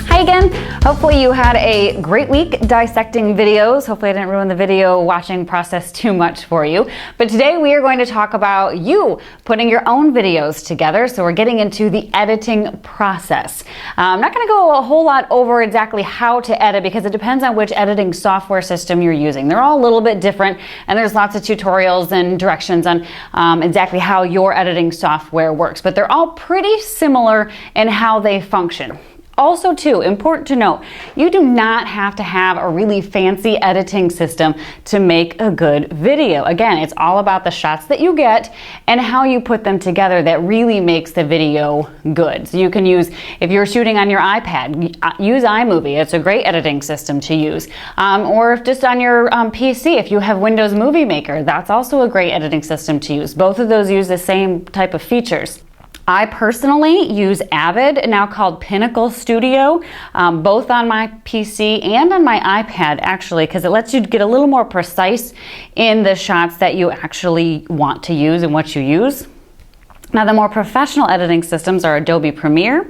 Hi again. Hopefully you had a great week dissecting videos. Hopefully I didn't ruin the video watching process too much for you. But today we are going to talk about you putting your own videos together. So we're getting into the editing process. I'm not going to go a whole lot over exactly how to edit because it depends on which editing software system you're using. They're all a little bit different, and there's lots of tutorials and directions on exactly how your editing software works. But they're all pretty similar in how they function. Also too, important to note, you do not have to have a really fancy editing system to make a good video. Again, it's all about the shots that you get and how you put them together that really makes the video good. So you can use, if you're shooting on your iPad, use iMovie. It's a great editing system to use. Or if just on your PC, if you have Windows Movie Maker, that's also a great editing system to use. Both of those use the same type of features. I personally use Avid, now called Pinnacle Studio, both on my PC and on my iPad actually, because it lets you get a little more precise in the shots that you actually want to use and what you use. Now, the more professional editing systems are Adobe Premiere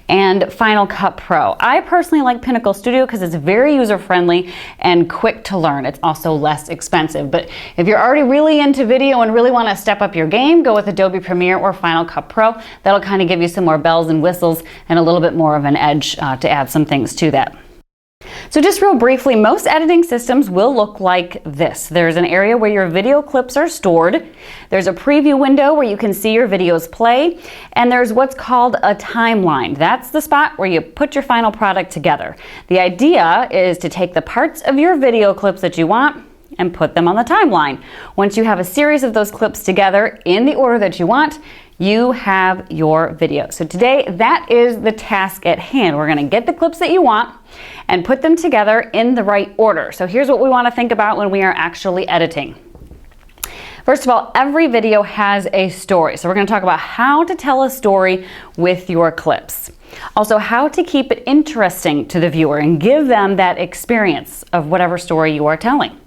and Final Cut Pro. I personally like Pinnacle Studio because it's very user-friendly and quick to learn. It's also less expensive. But if you're already really into video and really want to step up your game, go with Adobe Premiere or Final Cut Pro. That'll kind of give you some more bells and whistles and a little bit more of an edge to add some things to that. So just real briefly, most editing systems will look like this. There's an area where your video clips are stored. There's a preview window where you can see your videos play. And there's what's called a timeline. That's the spot where you put your final product together. The idea is to take the parts of your video clips that you want and put them on the timeline. Once you have a series of those clips together in the order that you want, you have your video. So today, that is the task at hand. We're gonna get the clips that you want and put them together in the right order. So here's what we wanna think about when we are actually editing. First of all, every video has a story. So we're gonna talk about how to tell a story with your clips. Also, how to keep it interesting to the viewer and give them that experience of whatever story you are telling.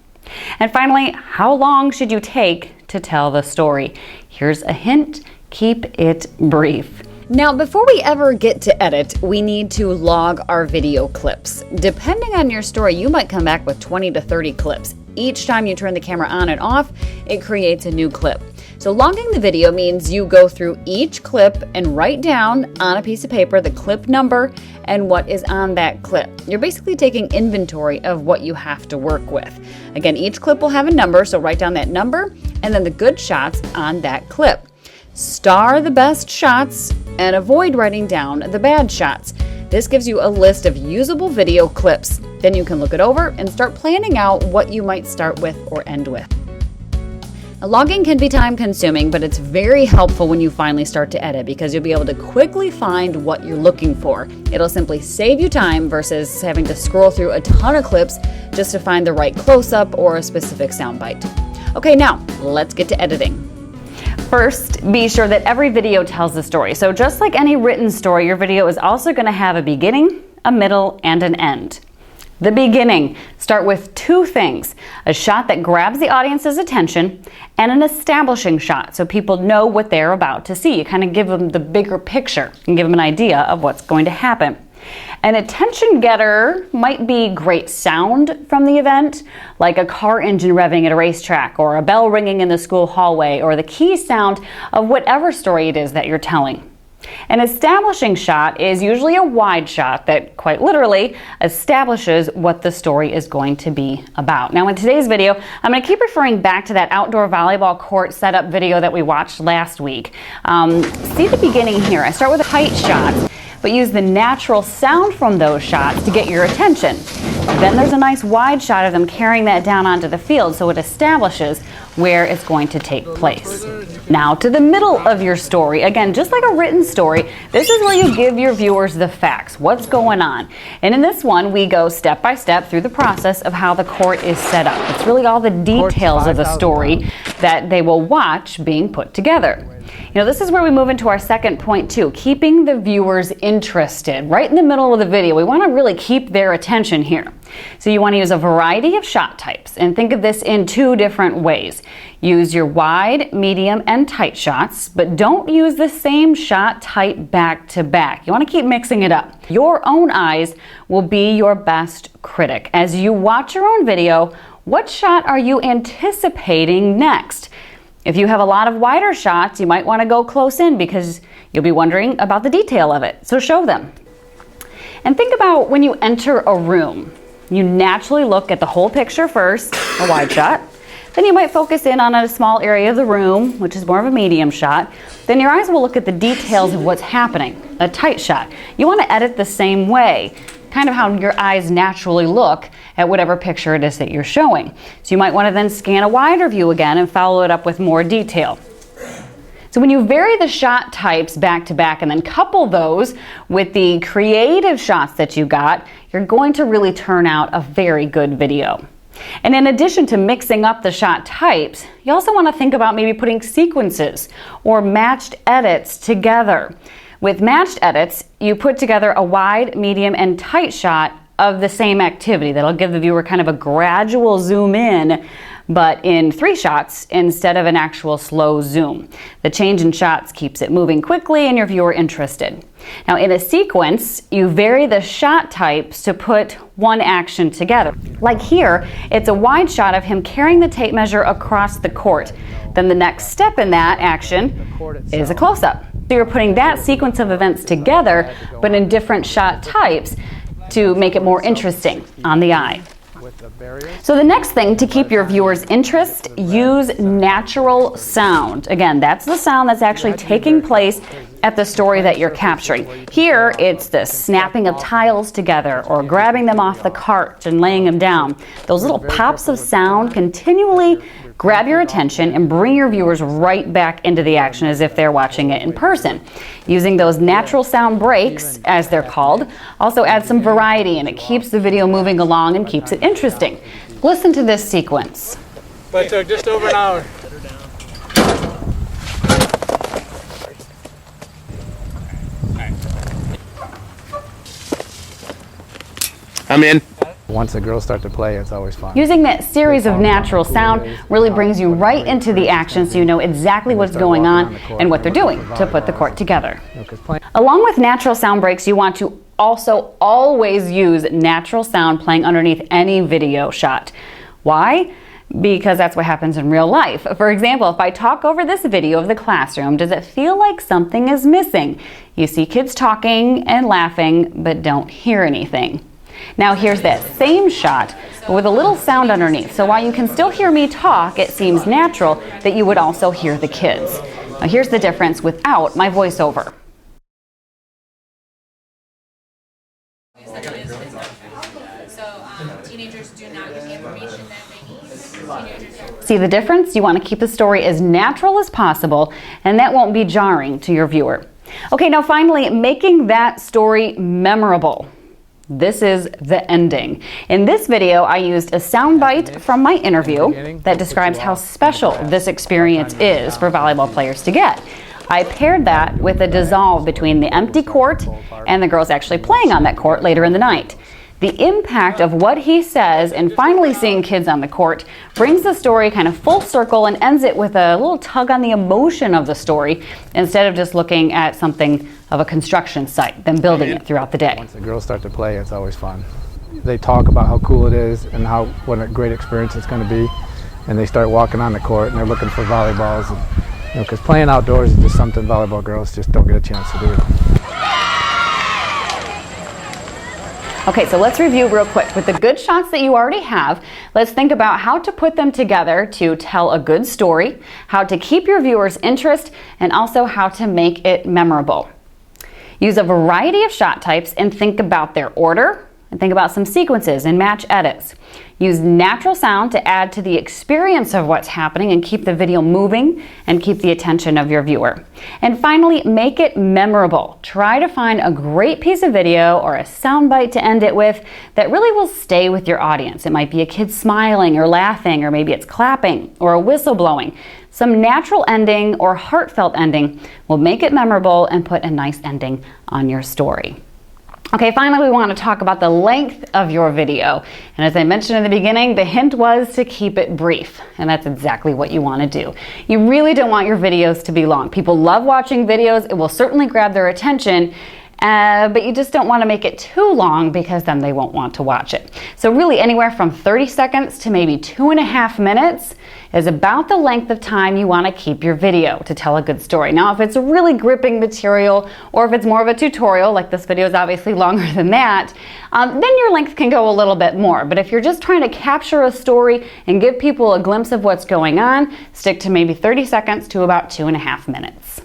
And finally, how long should you take to tell the story? Here's a hint. Keep it brief. Now, before we ever get to edit, we need to log our video clips. Depending on your story, you might come back with 20 to 30 clips. Each time you turn the camera on and off, it creates a new clip. So logging the video means you go through each clip and write down on a piece of paper the clip number and what is on that clip. You're basically taking inventory of what you have to work with. Again, each clip will have a number, so write down that number and then the good shots on that clip. Star the best shots and avoid writing down the bad shots. This gives you a list of usable video clips. Then you can look it over and start planning out what you might start with or end with. Now, logging can be time consuming, but it's very helpful when you finally start to edit because you'll be able to quickly find what you're looking for. It'll simply save you time versus having to scroll through a ton of clips just to find the right close-up or a specific soundbite. Okay, now let's get to editing. First, be sure that every video tells a story. So just like any written story, your video is also going to have a beginning, a middle, and an end. The beginning. Start with two things: a shot that grabs the audience's attention and an establishing shot so people know what they're about to see. You kind of give them the bigger picture and give them an idea of what's going to happen. An attention getter might be great sound from the event, like a car engine revving at a racetrack, or a bell ringing in the school hallway, or the key sound of whatever story it is that you're telling. An establishing shot is usually a wide shot that quite literally establishes what the story is going to be about. Now in today's video, I'm going to keep referring back to that outdoor volleyball court setup video that we watched last week. See the beginning here. I start with height shots, but use the natural sound from those shots to get your attention. Then there's a nice wide shot of them carrying that down onto the field so it establishes where it's going to take place. Now to the middle of your story. Again, just like a written story, this is where you give your viewers the facts, what's going on. And in this one, we go step by step through the process of how the court is set up. It's really all the details of the story that they will watch being put together. You know, this is where we move into our second point too, keeping the viewers interested. Right in the middle of the video, we want to really keep their attention here. So you want to use a variety of shot types, and think of this in two different ways. Use your wide, medium, and tight shots, but don't use the same shot type back to back. You want to keep mixing it up. Your own eyes will be your best critic. As you watch your own video, what shot are you anticipating next? If you have a lot of wider shots, you might want to go close in because you'll be wondering about the detail of it. So show them. And think about when you enter a room. You naturally look at the whole picture first, a wide shot. Then you might focus in on a small area of the room, which is more of a medium shot. Then your eyes will look at the details of what's happening, a tight shot. You want to edit the same way, kind of how your eyes naturally look at whatever picture it is that you're showing. So you might want to then scan a wider view again and follow it up with more detail. So when you vary the shot types back to back and then couple those with the creative shots that you got, you're going to really turn out a very good video. And in addition to mixing up the shot types, you also want to think about maybe putting sequences or matched edits together. With matched edits, you put together a wide, medium, and tight shot of the same activity. That'll give the viewer kind of a gradual zoom in, but in 3 shots instead of an actual slow zoom. The change in shots keeps it moving quickly and your viewer interested. Now in a sequence, you vary the shot types to put one action together. Like here, it's a wide shot of him carrying the tape measure across the court. Then the next step in that action is a close-up. So you're putting that sequence of events together, but in different shot types to make it more interesting on the eye. So the next thing to keep your viewers' interest, use natural sound. Again, that's the sound that's actually taking place at the story that you're capturing. Here, it's the snapping of tiles together or grabbing them off the cart and laying them down. Those little pops of sound continually grab your attention and bring your viewers right back into the action as if they're watching it in person. Using those natural sound breaks, as they're called, also adds some variety and it keeps the video moving along and keeps it interesting. Listen to this sequence. But it took just over an hour. I'm in. Once the girls start to play, it's always fun. Using that series of natural sound really brings you right into the action so you know exactly what's going on and what they're doing to put the court together. Along with natural sound breaks, you want to also always use natural sound playing underneath any video shot. Why? Because that's what happens in real life. For example, if I talk over this video of the classroom, does it feel like something is missing? You see kids talking and laughing, but don't hear anything. Now here's that same shot with a little sound underneath. So while you can still hear me talk, it seems natural that you would also hear the kids. Now here's the difference without my voiceover. Teenagers do not get the information that they need. See the difference? You want to keep the story as natural as possible, and that won't be jarring to your viewer. Okay, now finally, making that story memorable. This is the ending. In this video, I used a soundbite from my interview that describes how special this experience is for volleyball players to get. I paired that with a dissolve between the empty court and the girls actually playing on that court later in the night. The impact of what he says and finally seeing kids on the court brings the story kind of full circle and ends it with a little tug on the emotion of the story instead of just looking at something of a construction site, then building it throughout the day. Once the girls start to play, it's always fun. They talk about how cool it is and what a great experience it's going to be, and they start walking on the court and they're looking for volleyballs. And, because playing outdoors is just something volleyball girls just don't get a chance to do. Okay, so let's review real quick. With the good shots that you already have, let's think about how to put them together to tell a good story, how to keep your viewers' interest, and also how to make it memorable. Use a variety of shot types and think about their order, and think about some sequences and match edits. Use natural sound to add to the experience of what's happening and keep the video moving and keep the attention of your viewer. And finally, make it memorable. Try to find a great piece of video or a soundbite to end it with that really will stay with your audience. It might be a kid smiling or laughing, or maybe it's clapping or a whistle blowing. Some natural ending or heartfelt ending will make it memorable and put a nice ending on your story. Okay, finally, we want to talk about the length of your video. And as I mentioned in the beginning, the hint was to keep it brief. And that's exactly what you want to do. You really don't want your videos to be long. People love watching videos. It will certainly grab their attention. But you just don't want to make it too long because then they won't want to watch it. So really anywhere from 30 seconds to maybe 2.5 minutes is about the length of time you want to keep your video to tell a good story. Now, if it's a really gripping material or if it's more of a tutorial, like this video is obviously longer than that, then your length can go a little bit more. But if you're just trying to capture a story and give people a glimpse of what's going on, stick to maybe 30 seconds to about 2.5 minutes.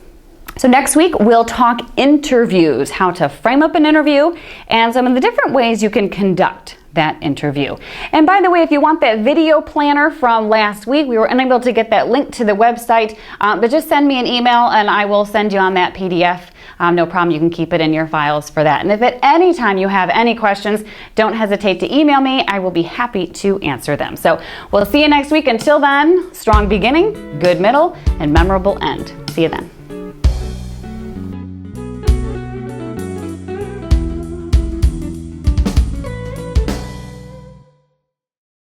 So next week, we'll talk interviews, how to frame up an interview, and some of the different ways you can conduct that interview. And by the way, if you want that video planner from last week, we were unable to get that link to the website, but just send me an email and I will send you on that PDF. No problem, you can keep it in your files for that. And if at any time you have any questions, don't hesitate to email me. I will be happy to answer them. So we'll see you next week. Until then, strong beginning, good middle, and memorable end. See you then.